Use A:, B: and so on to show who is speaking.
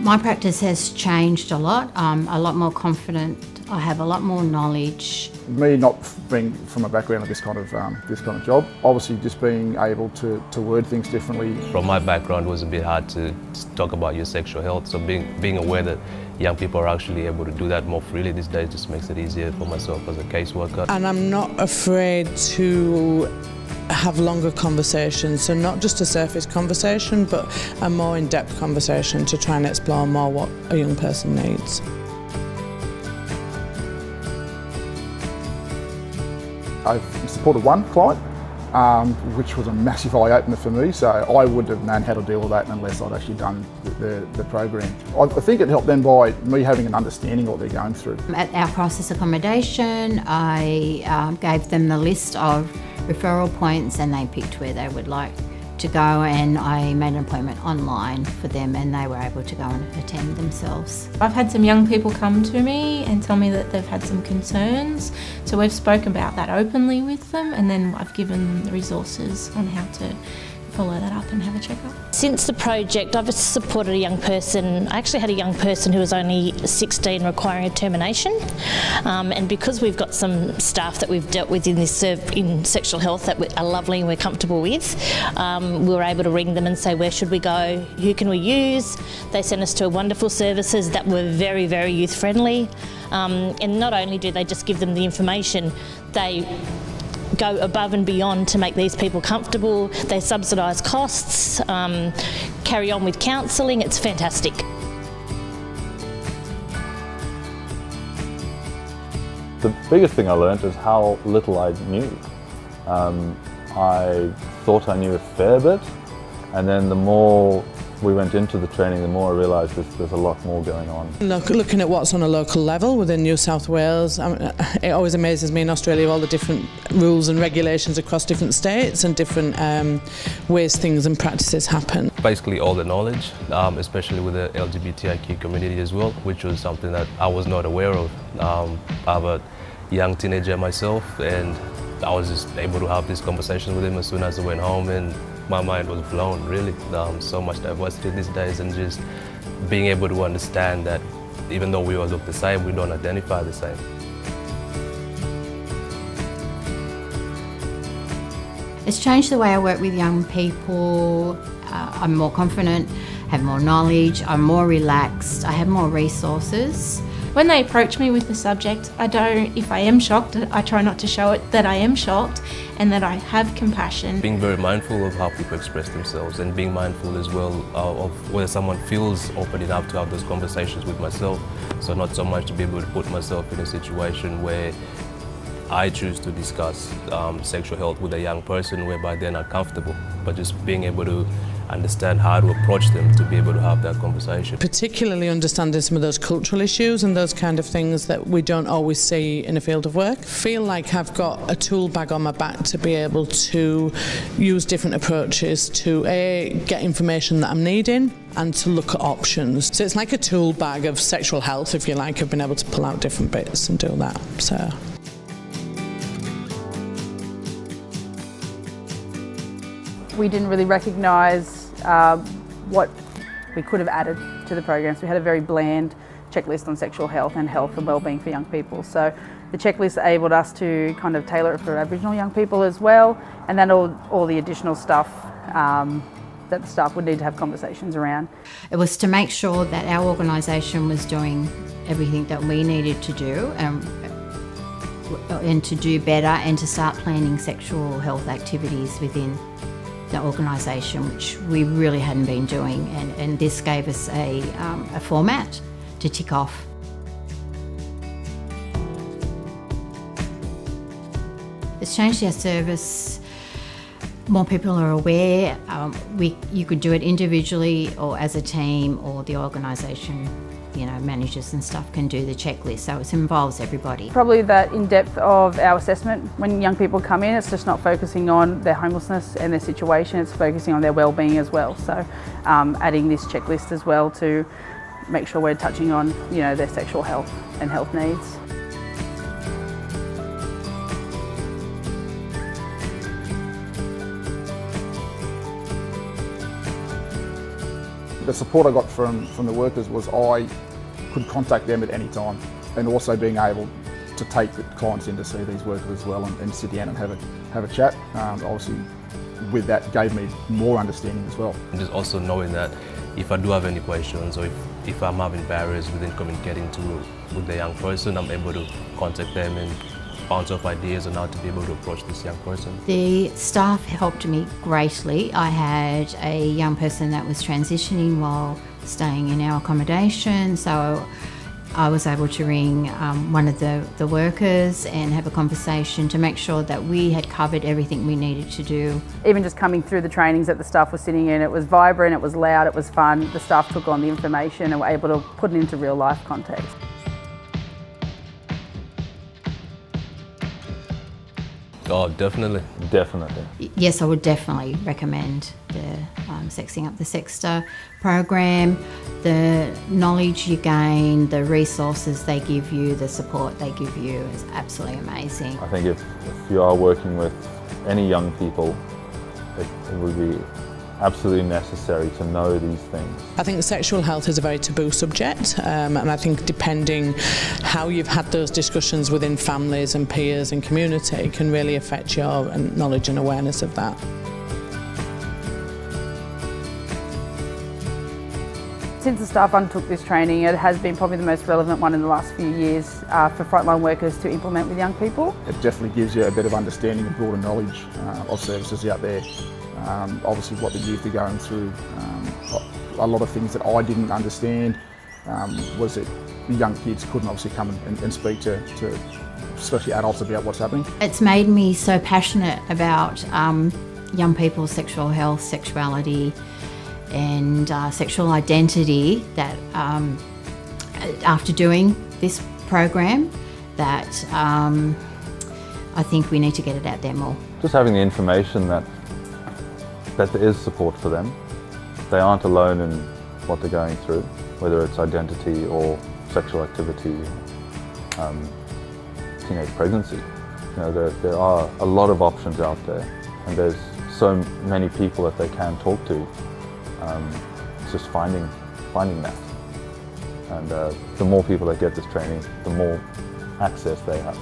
A: My practice has changed a lot more confident. I have a lot more knowledge.
B: Me not being from a background of this kind of job, obviously just being able to word things differently.
C: From my background, it was a bit hard to talk about your sexual health, so being aware that young people are actually able to do that more freely these days just makes it easier for myself as a caseworker.
D: And I'm not afraid to have longer conversations, so not just a surface conversation, but a more in-depth conversation to try and explore more what a young person needs.
B: I've supported one client, which was a massive eye-opener for me, so I wouldn't have known how to deal with that unless I'd actually done the program. I think it helped them by me having an understanding of what they're going through.
A: At our crisis accommodation, I gave them the list of referral points and they picked where they would like to go, and I made an appointment online for them and they were able to go and attend themselves.
E: I've had some young people come to me and tell me that they've had some concerns, so we've spoken about that openly with them, and then I've given them the resources on how to follow that up and have a check-up.
F: Since the project, I've supported a young person. I actually had a young person who was only 16 requiring a termination, and because we've got some staff that we've dealt with in sexual health that are lovely and we're comfortable with, we were able to ring them and say, where should we go, who can we use? They sent us to wonderful services that were very, very youth friendly, and not only do they just give them the information, they go above and beyond to make these people comfortable. They subsidise costs, carry on with counselling. It's fantastic.
G: The biggest thing I learned is how little I knew. I thought I knew a fair bit, and then the more we went into the training, the more I realised there's a lot more going on.
D: Looking at what's on a local level within New South Wales, it always amazes me in Australia all the different rules and regulations across different states and different ways things and practices happen.
C: Basically all the knowledge, especially with the LGBTIQ community as well, which was something that I was not aware of. I'm a young teenager myself, and I was just able to have these conversations with him as soon as I went home, and my mind was blown, really. So much diversity these days, and just being able to understand that even though we all look the same, we don't identify the same.
A: It's changed the way I work with young people. I'm more confident, have more knowledge, I'm more relaxed, I have more resources.
E: When they approach me with the subject, if I am shocked, I try not to show it that I am shocked and that I have compassion.
C: Being very mindful of how people express themselves, and being mindful as well of whether someone feels open enough to have those conversations with myself. So not so much to be able to put myself in a situation where I choose to discuss sexual health with a young person whereby they're not comfortable, but just being able to understand how to approach them to be able to have that conversation.
D: Particularly understanding some of those cultural issues and those kind of things that we don't always see in a field of work. Feel like I've got a tool bag on my back to be able to use different approaches to get information that I'm needing and to look at options. So it's like a tool bag of sexual health, if you like. I've been able to pull out different bits and do that. So.
H: We didn't really recognise what we could have added to the programs. We had a very bland checklist on sexual health and health and wellbeing for young people. So the checklist enabled us to kind of tailor it for Aboriginal young people as well, and then all the additional stuff that the staff would need to have conversations around.
A: It was to make sure that our organisation was doing everything that we needed to do and to do better, and to start planning sexual health activities within the organisation, which we really hadn't been doing, and this gave us a format to tick off. It's changed our service. More people are aware. You could do it individually or as a team, or the organisation, managers and stuff can do the checklist, so it involves everybody.
H: Probably that in-depth of our assessment. When young people come in, it's just not focusing on their homelessness and their situation, it's focusing on their wellbeing as well. So adding this checklist as well to make sure we're touching on their sexual health and health needs.
B: the support I got from the workers was I could contact them at any time, and also being able to take the clients in to see these workers as well and sit down and have a chat. Obviously, with that gave me more understanding as well.
C: And just also knowing that if I do have any questions or if I'm having barriers within communicating with the young person, I'm able to contact them and bounce off ideas on how to be able to approach this young person.
A: The staff helped me greatly. I had a young person that was transitioning while staying in our accommodation, so I was able to ring one of the workers and have a conversation to make sure that we had covered everything we needed to do.
H: Even just coming through the trainings that the staff was sitting in, it was vibrant, it was loud, it was fun. The staff took on the information and were able to put it into real life context.
C: Oh, definitely.
G: Definitely.
A: Yes, I would definitely recommend the Sexing Up the Sexter program. The knowledge you gain, the resources they give you, the support they give you is absolutely amazing.
G: I think if you are working with any young people, it would be absolutely necessary to know these things.
D: I think sexual health is a very taboo subject, and I think depending how you've had those discussions within families and peers and community can really affect your knowledge and awareness of that.
H: Since the staff undertook this training, it has been probably the most relevant one in the last few years for frontline workers to implement with young people.
B: It definitely gives you a bit of understanding and broader knowledge of services out there. Obviously what the youth are going through, a lot of things that I didn't understand was that young kids couldn't obviously come and speak to especially adults about what's happening.
A: It's made me so passionate about young people's sexual health, sexuality and sexual identity that after doing this program that I think we need to get it out there more.
G: Just having the information that there is support for them. They aren't alone in what they're going through, whether it's identity or sexual activity, teenage pregnancy. You know, there are a lot of options out there, and there's so many people that they can talk to. It's just finding that. And the more people that get this training, the more access they have.